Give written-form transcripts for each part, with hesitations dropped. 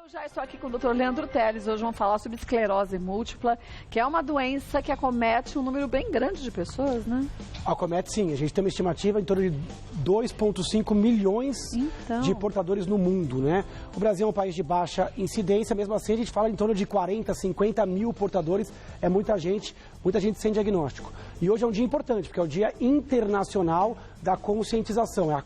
Eu já estou aqui com o Dr. Leandro Teles. Hoje vamos falar sobre esclerose múltipla, que é uma doença que acomete um número bem grande de pessoas, né? Acomete sim. A gente tem uma estimativa em torno de 2,5 milhões de portadores no mundo, né? O Brasil é um país de baixa incidência, mesmo assim a gente fala em torno de 40, 50 mil portadores. É muita gente sem diagnóstico. E hoje é um dia importante, porque é o Dia Internacional da Conscientização. É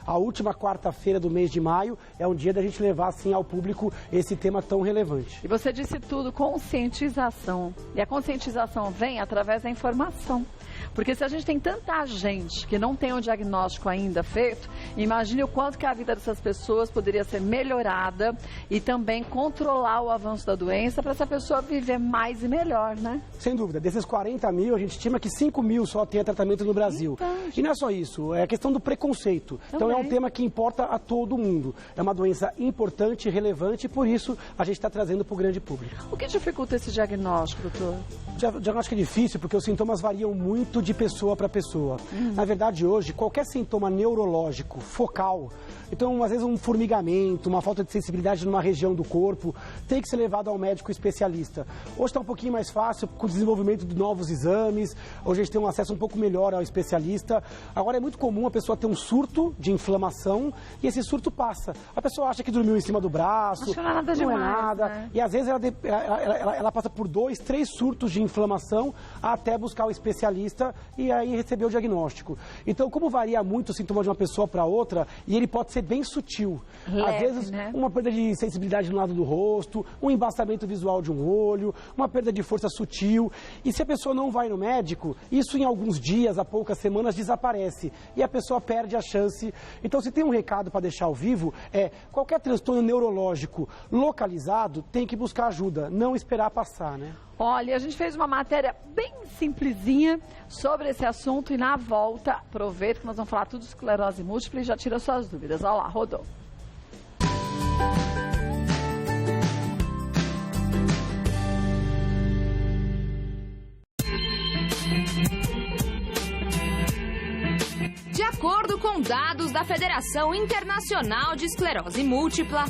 a última quarta-feira do mês de maio, é um dia da gente levar assim ao público esse tema tão relevante. E você disse tudo, conscientização. E a conscientização vem através da informação. Porque se a gente tem tanta gente que não tem um diagnóstico ainda feito, imagine o quanto que a vida dessas pessoas poderia ser melhorada e também controlar o avanço da doença para essa pessoa viver mais e melhor, né? Sem dúvida. Desses 40 mil, a gente estima que 5 mil só tem tratamento no Brasil. E não é só isso, é a questão do preconceito. Então é um tema que importa a todo mundo. É uma doença importante, relevante, e por isso a gente está trazendo para o grande público. O que dificulta esse diagnóstico, doutor? O diagnóstico é difícil porque os sintomas variam muito de pessoa para pessoa. Na verdade, hoje, qualquer sintoma neurológico, focal, então, às vezes, um formigamento, uma falta de sensibilidade numa região do corpo, tem que ser levado ao médico especialista. Hoje está um pouquinho mais fácil com o desenvolvimento de novos exames, hoje a gente tem um acesso um pouco melhor ao especialista. Agora, é muito comum a pessoa ter um surto de inflamação e esse surto passa. A pessoa acha que dormiu em cima do braço, não é nada demais, nada. Né? E às vezes ela passa por 2, 3 surtos de inflamação até buscar o especialista e aí receber o diagnóstico. Então, como varia muito o sintoma de uma pessoa para outra, e ele pode ser bem sutil. Leve, às vezes, né? Uma perda de sensibilidade no lado do rosto, um embaçamento visual de um olho, uma perda de força sutil. E se a pessoa não vai no médico, isso em alguns dias, a poucas semanas, desaparece. E a pessoa perde a chance. Então, se tem um recado para deixar ao vivo, qualquer transtorno neurológico localizado tem que buscar ajuda, não esperar passar, né? Olha, a gente fez uma matéria bem simplesinha sobre esse assunto e na volta, aproveita que nós vamos falar tudo de esclerose múltipla e já tira suas dúvidas. Olha lá, rodou. De acordo com dados da Federação Internacional de Esclerose Múltipla,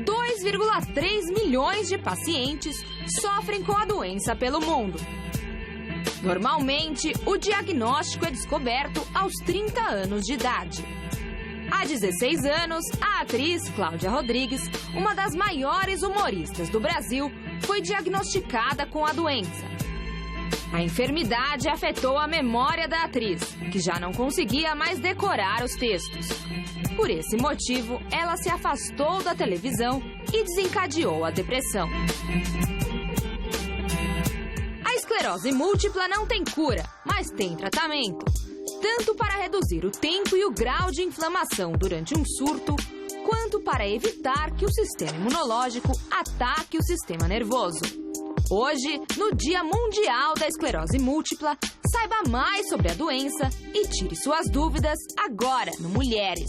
2,3 milhões de pacientes sofrem com a doença pelo mundo. Normalmente, o diagnóstico é descoberto aos 30 anos de idade. Há 16 anos, a atriz Cláudia Rodrigues, uma das maiores humoristas do Brasil, foi diagnosticada com a doença. A enfermidade afetou a memória da atriz, que já não conseguia mais decorar os textos. Por esse motivo, ela se afastou da televisão e desencadeou a depressão. A esclerose múltipla não tem cura, mas tem tratamento. Tanto para reduzir o tempo e o grau de inflamação durante um surto, quanto para evitar que o sistema imunológico ataque o sistema nervoso. Hoje, no Dia Mundial da Esclerose Múltipla, saiba mais sobre a doença e tire suas dúvidas agora no Mulheres.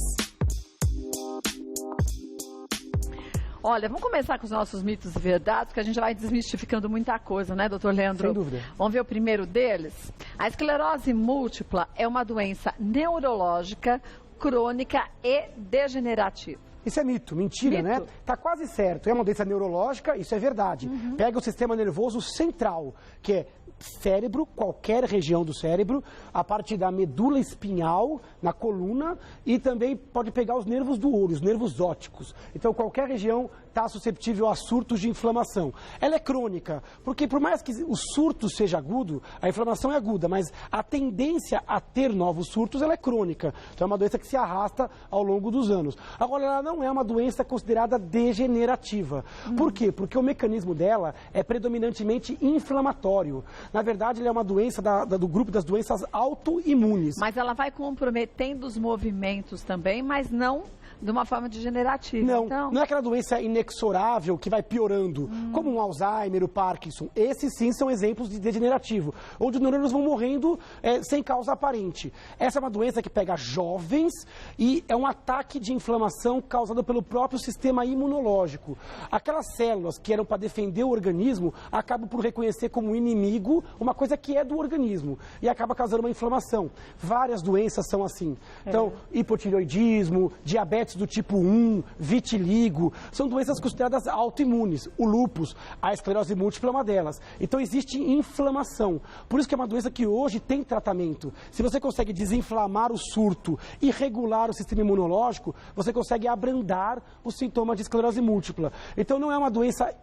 Olha, vamos começar com os nossos mitos e verdades, porque a gente vai desmistificando muita coisa, né, doutor Leandro? Sem dúvida. Vamos ver o primeiro deles? A esclerose múltipla é uma doença neurológica, crônica e degenerativa. Isso é mito, mentira, Mito. né? Tá quase certo. É uma doença neurológica, isso é verdade. Pega o sistema nervoso central, que é cérebro, qualquer região do cérebro, a parte da medula espinhal, na coluna, e também pode pegar os nervos do olho, os nervos ópticos. Então, qualquer região está susceptível a surtos de inflamação. Ela é crônica, porque por mais que o surto seja agudo, a inflamação é aguda, mas a tendência a ter novos surtos, ela é crônica. Então, é uma doença que se arrasta ao longo dos anos. Agora, ela não é uma doença considerada degenerativa. Por quê? Porque o mecanismo dela é predominantemente inflamatório. Na verdade, ele é uma doença do grupo das doenças autoimunes. Mas ela vai comprometendo os movimentos também, mas não de uma forma degenerativa. Não, então... não é aquela doença inexorável que vai piorando, como um Alzheimer, o Parkinson. Esses sim são exemplos de degenerativo, onde os neurônios vão morrendo sem causa aparente. Essa é uma doença que pega jovens e é um ataque de inflamação causado pelo próprio sistema imunológico. Aquelas células que eram para defender o organismo acabam por reconhecer como inimigo uma coisa que é do organismo e acaba causando uma inflamação. Várias doenças são assim. Então, hipotireoidismo, diabetes diabetes do tipo 1, vitiligo, são doenças consideradas autoimunes. O lúpus, a esclerose múltipla é uma delas. Então existe inflamação. Por isso que é uma doença que hoje tem tratamento. Se você consegue desinflamar o surto e regular o sistema imunológico, você consegue abrandar o sintoma de esclerose múltipla. Então não é uma doença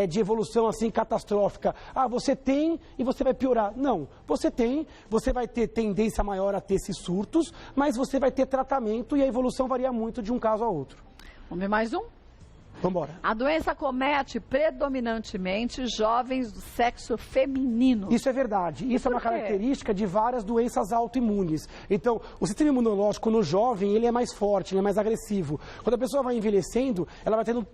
de evolução assim catastrófica. Ah, você tem e você vai piorar. Não, você tem, você vai ter tendência maior a ter esses surtos, mas você vai ter tratamento e a evolução varia muito de um caso a outro. Vamos ver mais um? Vamos embora. A doença comete predominantemente jovens do sexo feminino. Isso é verdade. Isso é uma característica de várias doenças autoimunes. Então, o sistema imunológico no jovem, ele é mais forte, ele é mais agressivo. Quando a pessoa vai envelhecendo, ela vai tendo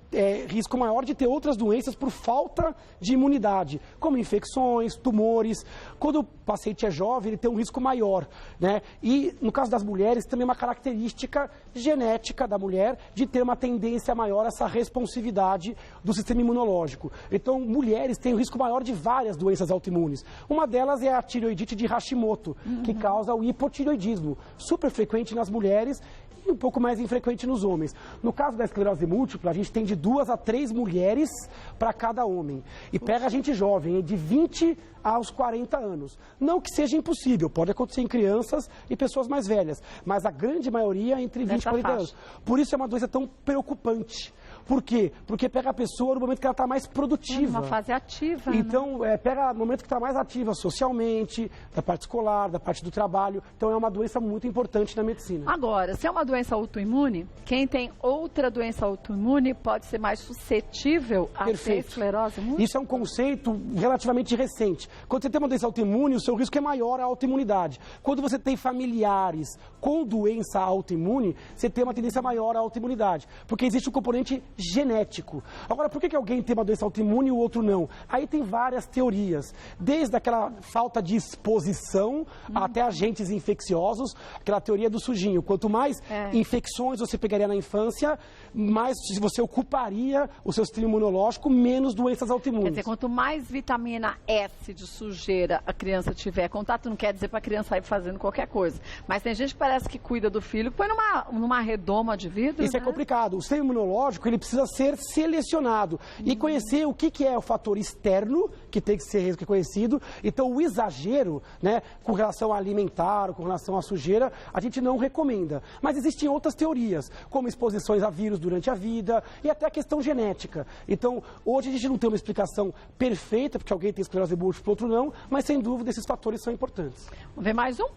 risco maior de ter outras doenças por falta de imunidade, como infecções, tumores. Quando o paciente é jovem, ele tem um risco maior, né? E, no caso das mulheres, também é uma característica genética da mulher de ter uma tendência maior a essa responsividade do sistema imunológico. Então, mulheres têm um risco maior de várias doenças autoimunes. Uma delas é a tireoidite de Hashimoto, que causa o hipotireoidismo, super frequente nas mulheres e um pouco mais infrequente nos homens. No caso da esclerose múltipla, a gente tem de 2 a 3 mulheres para cada homem. E pega a gente jovem, de 20 aos 40 anos. Não que seja impossível, pode acontecer em crianças e pessoas mais velhas, mas a grande maioria é entre 20 e 40 anos. Por isso é uma doença tão preocupante. Por quê? Porque pega a pessoa no momento que ela está mais produtiva. Uma fase ativa. Então, pega no momento que está mais ativa socialmente, da parte escolar, da parte do trabalho. Então, é uma doença muito importante na medicina. Agora, se é uma doença autoimune, quem tem outra doença autoimune pode ser mais suscetível a ter esclerose múltipla? Isso é um conceito relativamente recente. Quando você tem uma doença autoimune, o seu risco é maior à autoimunidade. Quando você tem familiares com doença autoimune, você tem uma tendência maior à autoimunidade. Porque existe um componente genético. Agora, por que alguém tem uma doença autoimune e o outro não? Aí tem várias teorias. Desde aquela falta de exposição até agentes infecciosos, aquela teoria do sujinho. Quanto mais infecções você pegaria na infância, mais você ocuparia o seu sistema imunológico, menos doenças autoimunes. Quer dizer, quanto mais vitamina S de sujeira a criança tiver contato, não quer dizer para a criança sair fazendo qualquer coisa. Mas tem gente que parece que cuida do filho, põe numa redoma de vidro. Isso é complicado. O sistema imunológico, ele precisa ser selecionado e conhecer o que é o fator externo, que tem que ser reconhecido. Então, o exagero, né, com relação a alimentar, com relação à sujeira, a gente não recomenda. Mas existem outras teorias, como exposições a vírus durante a vida e até a questão genética. Então, hoje a gente não tem uma explicação perfeita, porque alguém tem esclerose múltipla, outro não, mas sem dúvida esses fatores são importantes. Vamos ver mais um?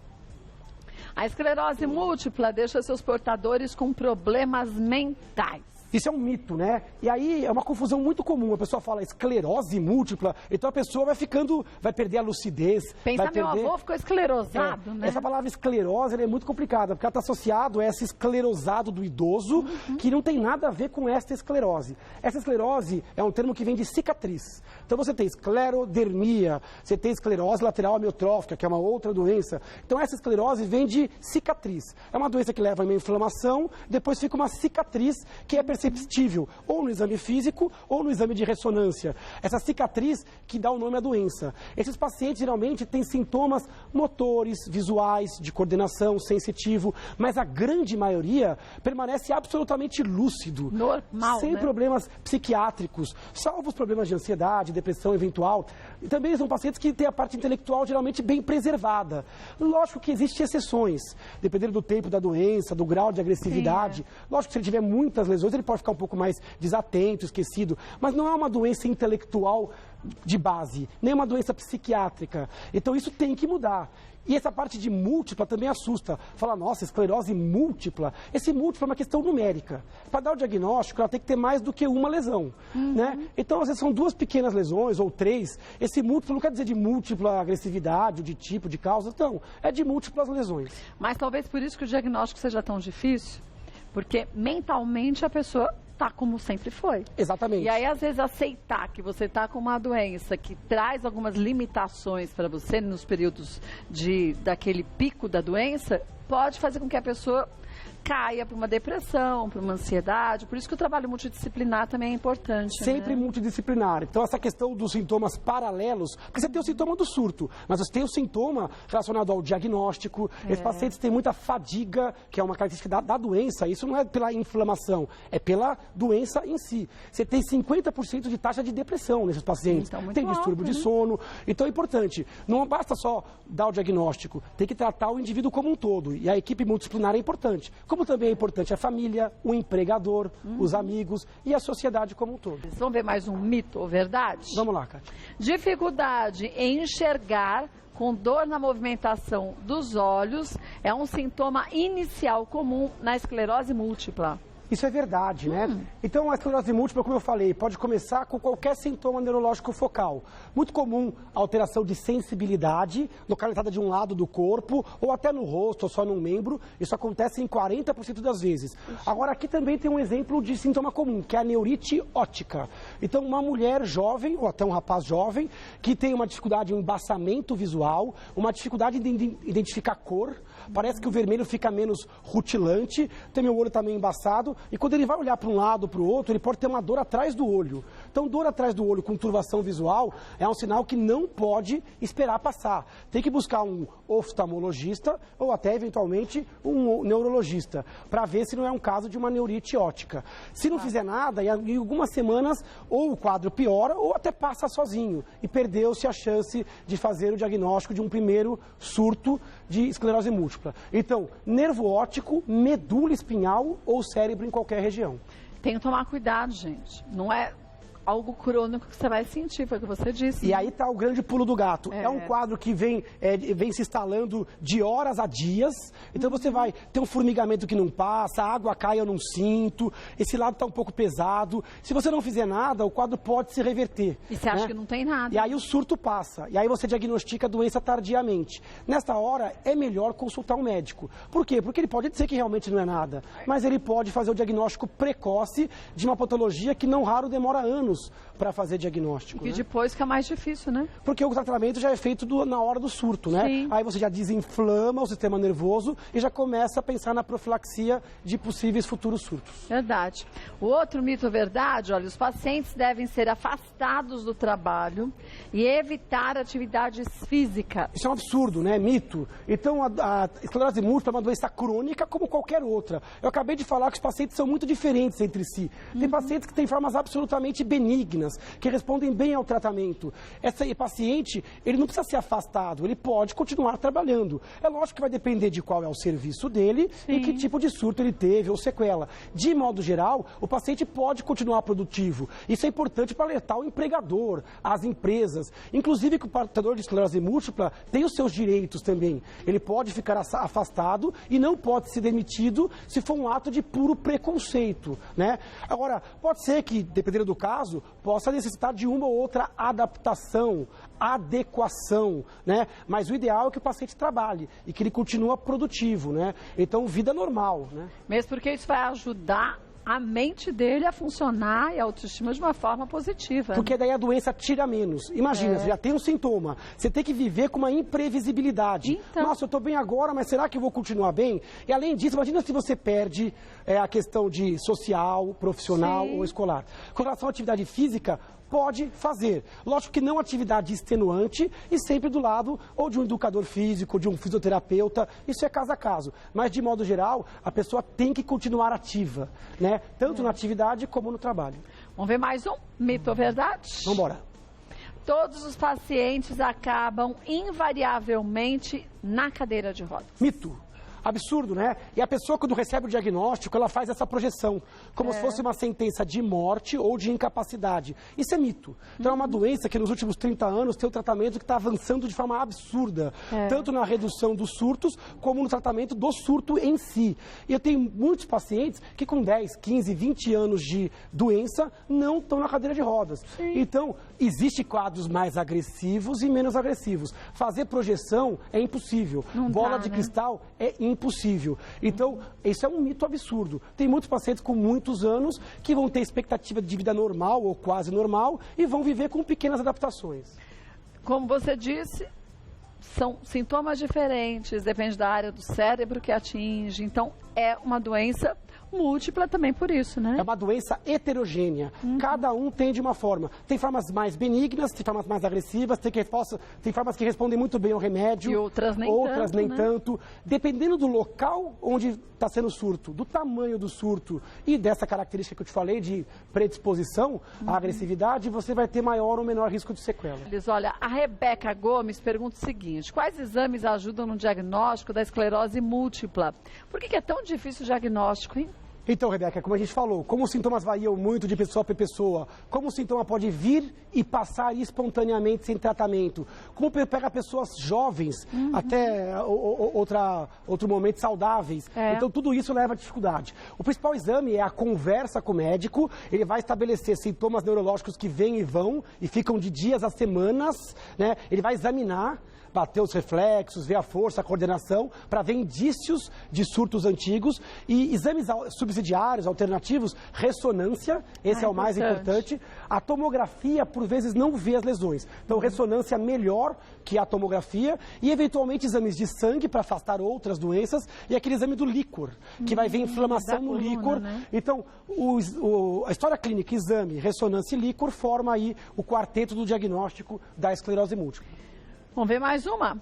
A esclerose múltipla deixa seus portadores com problemas mentais. Isso é um mito, né? E aí é uma confusão muito comum. A pessoa fala esclerose múltipla, então a pessoa vai perder a lucidez. Pensa, meu avô ficou esclerosado, né? Essa palavra esclerose ela é muito complicada, porque ela está associada a esse esclerosado do idoso, que não tem nada a ver com esta esclerose. Essa esclerose é um termo que vem de cicatriz. Então você tem esclerodermia, você tem esclerose lateral amiotrófica, que é uma outra doença. Então essa esclerose vem de cicatriz. É uma doença que leva a uma inflamação, depois fica uma cicatriz que é perceptível, ou no exame físico, ou no exame de ressonância. Essa cicatriz que dá o nome à doença. Esses pacientes geralmente têm sintomas motores, visuais, de coordenação, sensitivo, mas a grande maioria permanece absolutamente lúcido. Normal, sem problemas psiquiátricos, salvo os problemas de ansiedade, depressão eventual. E também são pacientes que têm a parte intelectual geralmente bem preservada. Lógico que existem exceções, dependendo do tempo da doença, do grau de agressividade. Lógico que se ele tiver muitas lesões, ele pode ficar um pouco mais desatento, esquecido, mas não é uma doença intelectual de base, nem uma doença psiquiátrica. Então isso tem que mudar. E essa parte de múltipla também assusta. Fala, nossa, esclerose múltipla. Esse múltipla é uma questão numérica. Para dar o diagnóstico, ela tem que ter mais do que uma lesão. Né? Então, às vezes, são 2 pequenas lesões ou 3. Esse múltiplo não quer dizer de múltipla agressividade, de tipo, de causa. Não, é de múltiplas lesões. Mas talvez por isso que o diagnóstico seja tão difícil. Porque mentalmente a pessoa está como sempre foi. Exatamente. E aí, às vezes, aceitar que você está com uma doença que traz algumas limitações para você nos períodos daquele pico da doença, pode fazer com que a pessoa caia para uma depressão, para uma ansiedade. Por isso que o trabalho multidisciplinar também é importante. Sempre né? multidisciplinar. Então, essa questão dos sintomas paralelos, porque você tem o sintoma do surto, mas você tem o sintoma relacionado ao diagnóstico. Esses pacientes têm muita fadiga, que é uma característica da doença. Isso não é pela inflamação, é pela doença em si. Você tem 50% de taxa de depressão nesses pacientes. Então, muito tem distúrbio alto, de sono. Então, é importante. Não basta só dar o diagnóstico, tem que tratar o indivíduo como um todo. E a equipe multidisciplinar é importante. Como também é importante a família, o empregador, os amigos e a sociedade como um todo. Vamos ver mais um mito ou verdade? Vamos lá, Kátia. Dificuldade em enxergar com dor na movimentação dos olhos é um sintoma inicial comum na esclerose múltipla. Isso é verdade, né? Então, a esclerose múltipla, como eu falei, pode começar com qualquer sintoma neurológico focal. Muito comum a alteração de sensibilidade, localizada de um lado do corpo, ou até no rosto, ou só num membro. Isso acontece em 40% das vezes. Agora, aqui também tem um exemplo de sintoma comum, que é a neurite óptica. Então, uma mulher jovem, ou até um rapaz jovem, que tem uma dificuldade em embaçamento visual, uma dificuldade de identificar cor, parece que o vermelho fica menos rutilante, tem o olho também embaçado, e quando ele vai olhar para um lado ou para o outro, ele pode ter uma dor atrás do olho. Então, dor atrás do olho com turvação visual é um sinal que não pode esperar passar. Tem que buscar um oftalmologista ou até, eventualmente, um neurologista, para ver se não é um caso de uma neurite óptica. Se não fizer nada, em algumas semanas, ou o quadro piora, ou até passa sozinho, e perdeu-se a chance de fazer o diagnóstico de um primeiro surto de esclerose múltipla. Então, nervo óptico, medula espinhal ou cérebro em qualquer região. Tem que tomar cuidado, gente. Não é algo crônico que você vai sentir, foi o que você disse. E aí está o grande pulo do gato. É um quadro que vem se instalando de horas a dias. Então você vai ter um formigamento que não passa, a água cai, eu não sinto, esse lado está um pouco pesado. Se você não fizer nada, o quadro pode se reverter. E você acha que não tem nada. E aí o surto passa. E aí você diagnostica a doença tardiamente. Nesta hora, é melhor consultar um médico. Por quê? Porque ele pode dizer que realmente não é nada, mas ele pode fazer o diagnóstico precoce de uma patologia que não raro demora anos para fazer diagnóstico. E depois fica mais difícil, né? Porque o tratamento já é feito na hora do surto, né? Sim. Aí você já desinflama o sistema nervoso e já começa a pensar na profilaxia de possíveis futuros surtos. Verdade. O outro mito ou verdade, olha, os pacientes devem ser afastados do trabalho e evitar atividades físicas. Isso é um absurdo, né? Mito. Então, a esclerose múltipla é uma doença crônica como qualquer outra. Eu acabei de falar que os pacientes são muito diferentes entre si. Tem pacientes que têm formas absolutamente benignas, que respondem bem ao tratamento. Esse paciente, ele não precisa ser afastado, ele pode continuar trabalhando. É lógico que vai depender de qual é o serviço dele e que tipo de surto ele teve ou sequela. De modo geral, o paciente pode continuar produtivo. Isso é importante para alertar o empregador, as empresas. Inclusive que o portador de esclerose múltipla tem os seus direitos também. Ele pode ficar afastado e não pode ser demitido se for um ato de puro preconceito, né? Agora, pode ser que, dependendo do caso, possa necessitar de uma ou outra adaptação, adequação, né? Mas o ideal é que o paciente trabalhe e que ele continue produtivo, né? Então, vida normal, né? Mesmo porque isso vai ajudar a mente dele a funcionar e a autoestima de uma forma positiva. Porque daí a doença tira menos. Imagina, você já tem um sintoma, você tem que viver com uma imprevisibilidade. Então... Nossa, eu estou bem agora, mas será que eu vou continuar bem? E além disso, imagina se você perde a questão de social, profissional ou escolar. Com relação à atividade física, pode fazer. Lógico que não atividade extenuante e sempre do lado ou de um educador físico, de um fisioterapeuta, isso é caso a caso. Mas, de modo geral, a pessoa tem que continuar ativa, né? Tanto na atividade como no trabalho. Vamos ver mais um mito ou verdade? Vamos embora. Todos os pacientes acabam invariavelmente na cadeira de rodas. Mito. Absurdo, né? E a pessoa, quando recebe o diagnóstico, ela faz essa projeção, como se fosse uma sentença de morte ou de incapacidade. Isso é mito. Então, é uma doença que nos últimos 30 anos tem um tratamento que está avançando de forma absurda, tanto na redução dos surtos, como no tratamento do surto em si. E eu tenho muitos pacientes que com 10, 15, 20 anos de doença não estão na cadeira de rodas. Então, existem quadros mais agressivos e menos agressivos. Fazer projeção é impossível. Bola de cristal é impossível. Então, isso é um mito absurdo. Tem muitos pacientes com muitos anos que vão ter expectativa de vida normal ou quase normal e vão viver com pequenas adaptações. Como você disse, são sintomas diferentes, depende da área do cérebro que atinge. Então, é uma doença múltipla também por isso, né? É uma doença heterogênea. Cada um tem de uma forma. Tem formas mais benignas, tem formas mais agressivas, tem formas que respondem muito bem ao remédio. E outras nem tanto. Dependendo do local onde está sendo o surto, do tamanho do surto e dessa característica que eu te falei de predisposição à agressividade, você vai ter maior ou menor risco de sequela. Olha, a Rebeca Gomes pergunta o seguinte: quais exames ajudam no diagnóstico da esclerose múltipla? Por que é tão difícil o diagnóstico, hein? Então, Rebeca, como a gente falou, como os sintomas variam muito de pessoa para pessoa, como o sintoma pode vir e passar espontaneamente sem tratamento, como pega pessoas jovens até outro momento saudáveis. Então, tudo isso leva a dificuldade. O principal exame é a conversa com o médico, ele vai estabelecer sintomas neurológicos que vêm e vão e ficam de dias a semanas, né? Ele vai examinar, bater os reflexos, ver a força, a coordenação, para ver indícios de surtos antigos e exames subsidiários, alternativos, ressonância, esse é o mais importante. A tomografia, por vezes, não vê as lesões. Então, ressonância melhor que a tomografia e, eventualmente, exames de sangue para afastar outras doenças e aquele exame do líquor, que vai ver inflamação no líquor. Né? Então, a história clínica, exame, ressonância e líquor forma aí o quarteto do diagnóstico da esclerose múltipla. Vamos ver mais uma.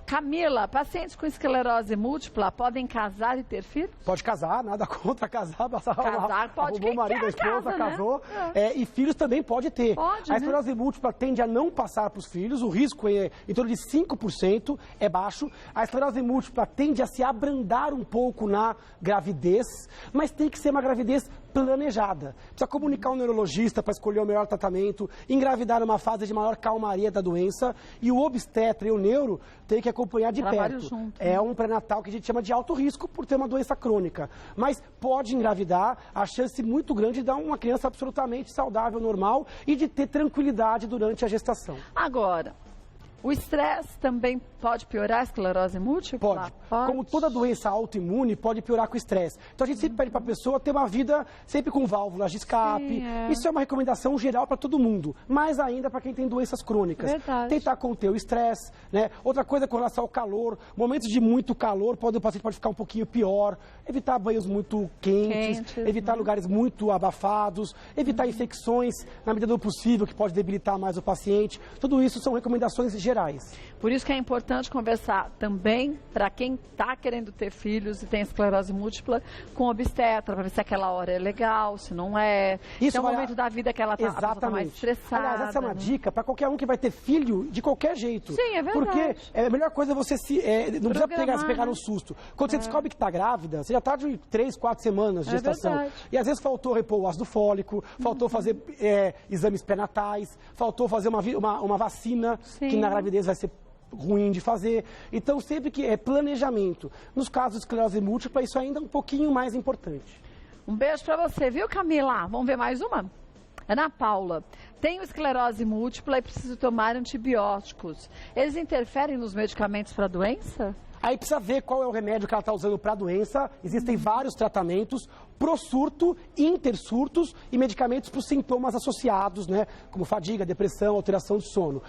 Camila, pacientes com esclerose múltipla podem casar e ter filhos? Pode casar, nada contra casar. Casar pode, quem o marido, a esposa, casou. Né? E filhos também pode ter. A esclerose múltipla tende a não passar para os filhos, o risco é em torno de 5%, é baixo. A esclerose múltipla tende a se abrandar um pouco na gravidez, mas tem que ser uma gravidez planejada. Precisa comunicar ao neurologista para escolher o melhor tratamento, engravidar numa fase de maior calmaria da doença e o obstetra e o neuro tem que acompanhar de perto. Junto, é um pré-natal que a gente chama de alto risco por ter uma doença crônica. Mas pode engravidar, a chance muito grande de dar uma criança absolutamente saudável, normal e de ter tranquilidade durante a gestação. Agora, o estresse também pode piorar a esclerose múltipla? Pode. Como toda doença autoimune, pode piorar com o estresse. Então, a gente sempre pede para a pessoa ter uma vida sempre com válvulas de escape. Isso é uma recomendação geral para todo mundo, mais ainda para quem tem doenças crônicas. Tentar conter o estresse, né? Outra coisa com relação ao calor, momentos de muito calor, o paciente pode ficar um pouquinho pior. Evitar banhos muito quentes, evitar lugares muito abafados, evitar infecções na medida do possível, que pode debilitar mais o paciente. Tudo isso são recomendações gerais. Por isso que é importante conversar também para quem está querendo ter filhos e tem esclerose múltipla com obstetra, para ver se aquela hora é legal, se não é. Isso é o momento da vida que ela está mais estressada. Aliás, essa é uma dica para qualquer um que vai ter filho de qualquer jeito. Sim, é verdade. Porque é a melhor coisa você não precisa se pegar no susto. Quando você descobre que está grávida, você já está de 3, 4 semanas de gestação. E às vezes faltou repor o ácido fólico, faltou fazer exames pré-natais, faltou fazer uma vacina, que na gravidez vai ser ruim de fazer. Então, sempre que é planejamento. Nos casos de esclerose múltipla, isso ainda é um pouquinho mais importante. Um beijo para você, viu, Camila? Vamos ver mais uma? Ana Paula, tenho esclerose múltipla e preciso tomar antibióticos. Eles interferem nos medicamentos para a doença? Aí precisa ver qual é o remédio que ela está usando para a doença. Existem vários tratamentos pro surto, intersurtos e medicamentos para os sintomas associados, né? Como fadiga, depressão, alteração de sono.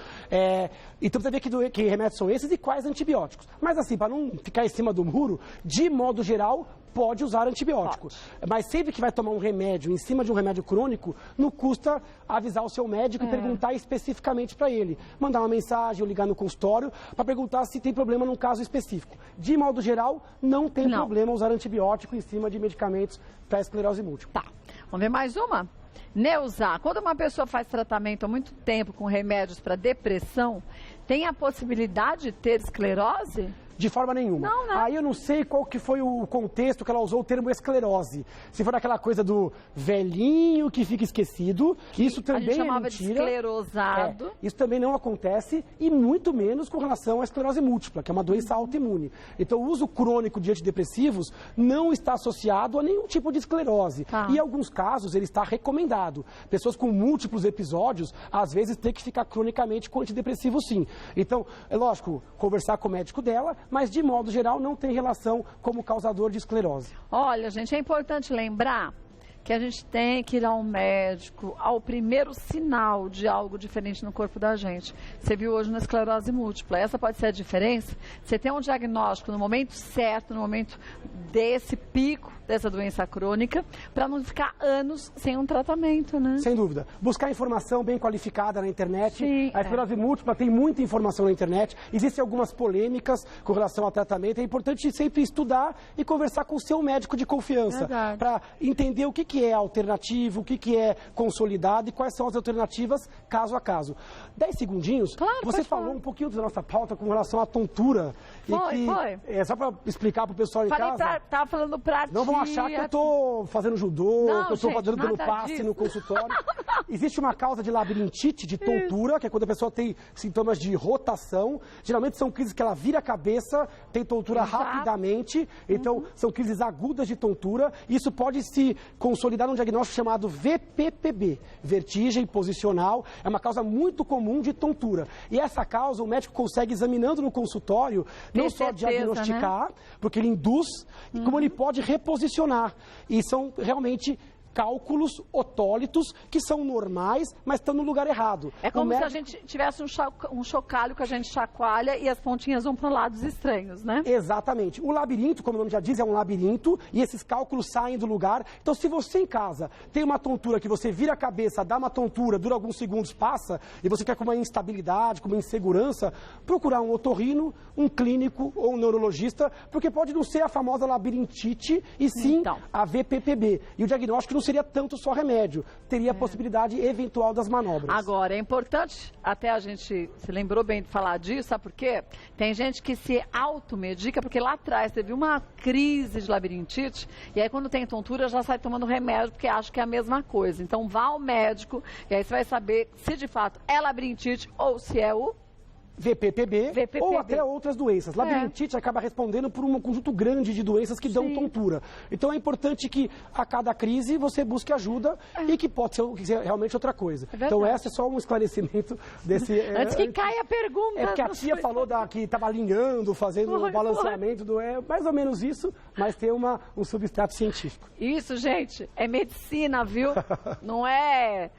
Então precisa ver que remédios são esses e quais antibióticos. Mas assim, para não ficar em cima do muro, de modo geral, pode usar antibiótico. Mas sempre que vai tomar um remédio em cima de um remédio crônico, não custa avisar o seu médico e perguntar especificamente para ele. Mandar uma mensagem ou ligar no consultório para perguntar se tem problema num caso específico. De modo geral, não tem problema usar antibiótico em cima de medicamentos para esclerose múltipla. Tá. Vamos ver mais uma? Neuza, quando uma pessoa faz tratamento há muito tempo com remédios para depressão, tem a possibilidade de ter esclerose? De forma nenhuma. Não, né? Aí eu não sei qual que foi o contexto que ela usou o termo esclerose. Se for aquela coisa do velhinho que fica esquecido, isso também a gente chamava de esclerosado. Isso também não acontece e muito menos com relação à esclerose múltipla, que é uma doença autoimune. Então o uso crônico de antidepressivos não está associado a nenhum tipo de esclerose. E em alguns casos ele está recomendado. Pessoas com múltiplos episódios, às vezes, têm que ficar cronicamente com antidepressivo sim. Então, é lógico, conversar com o médico dela, mas de modo geral não tem relação como causador de esclerose. Olha, gente, é importante lembrar que a gente tem que ir ao médico ao primeiro sinal de algo diferente no corpo da gente. Você viu hoje na esclerose múltipla. Essa pode ser a diferença. Você tem um diagnóstico no momento certo, no momento desse pico dessa doença crônica, para não ficar anos sem um tratamento, né? Sem dúvida. Buscar informação bem qualificada na internet. Sim, a esclerose múltipla tem muita informação na internet. Existem algumas polêmicas com relação ao tratamento. É importante sempre estudar e conversar com o seu médico de confiança para entender o que é alternativo, o que é consolidado e quais são as alternativas caso a caso. 10 segundinhos. Claro, você falou um pouquinho da nossa pauta com relação à tontura. Foi. Só para explicar para o pessoal em casa. Tava falando pra ti. Não vão achar que eu estou fazendo judô, não, que eu estou dando passe disso. no consultório. Existe uma causa de labirintite, de tontura, que é quando a pessoa tem sintomas de rotação. Geralmente são crises que ela vira a cabeça, tem tontura rapidamente. Então, são crises agudas de tontura. Isso pode se consolidar num diagnóstico chamado VPPB, vertigem posicional. É uma causa muito comum de tontura. E essa causa, o médico consegue, examinando no consultório, não só diagnosticar, porque ele induz, como ele pode reposicionar. E são realmente cálculos otólitos que são normais, mas estão no lugar errado. É como se a gente tivesse um chocalho que a gente chacoalha e as pontinhas vão para lados estranhos, né? Exatamente. O labirinto, como o nome já diz, é um labirinto e esses cálculos saem do lugar. Então, se você em casa tem uma tontura que você vira a cabeça, dá uma tontura, dura alguns segundos, passa, e você quer com uma instabilidade, com uma insegurança, procurar um otorrino, um clínico ou um neurologista, porque pode não ser a famosa labirintite e sim a VPPB. E o diagnóstico não seria tanto só remédio, teria a possibilidade eventual das manobras. Agora, é importante, até a gente se lembrou bem de falar disso, sabe por quê? Tem gente que se automedica, porque lá atrás teve uma crise de labirintite, e aí quando tem tontura já sai tomando remédio, porque acha que é a mesma coisa. Então vá ao médico, e aí você vai saber se de fato é labirintite ou se é o VPPB, ou até outras doenças. Labirintite acaba respondendo por um conjunto grande de doenças que dão tontura. Então é importante que a cada crise você busque ajuda e que pode ser realmente outra coisa. Então esse é só um esclarecimento desse... Antes que caia a pergunta. É porque a tia falou que estava alinhando, fazendo um balanceamento do... É mais ou menos isso, mas tem um substrato científico. Isso, gente, é medicina, viu? Não é...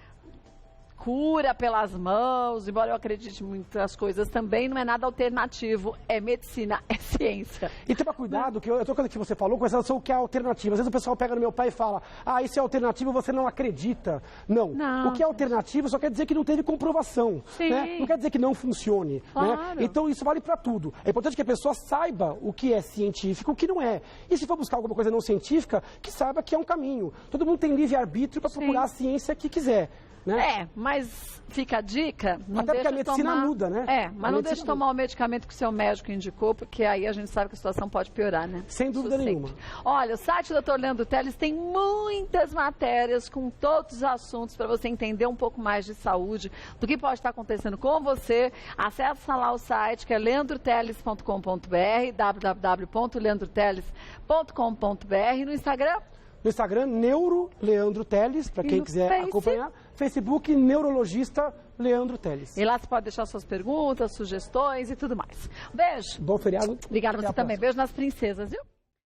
cura pelas mãos, embora eu acredite em muitas coisas também, não é nada alternativo, é medicina, é ciência. E toma cuidado, que outra coisa que você falou com relação ao que é alternativa. Às vezes o pessoal pega no meu pai e fala, isso é alternativo, você não acredita. Não. O que é alternativo só quer dizer que não teve comprovação. Né? Não quer dizer que não funcione. Claro. Né? Então isso vale para tudo. É importante que a pessoa saiba o que é científico e o que não é. E se for buscar alguma coisa não científica, que saiba que é um caminho. Todo mundo tem livre-arbítrio para procurar a ciência que quiser. Né? Mas fica a dica. Não Até porque a medicina muda, né? Mas não deixe de tomar o medicamento que o seu médico indicou, porque aí a gente sabe que a situação pode piorar, né? Sem dúvida nenhuma. Olha, o site do Dr. Leandro Teles tem muitas matérias com todos os assuntos para você entender um pouco mais de saúde, do que pode estar acontecendo com você. Acesse lá o site que é leandroteles.com.br, www.leandroteles.com.br. No Instagram? No Instagram, Neuro Leandro Teles, para quem quiser acompanhar. Facebook, Neurologista Leandro Teles. E lá você pode deixar suas perguntas, sugestões e tudo mais. Beijo. Bom feriado. Obrigada a você também. Beijo nas princesas, viu?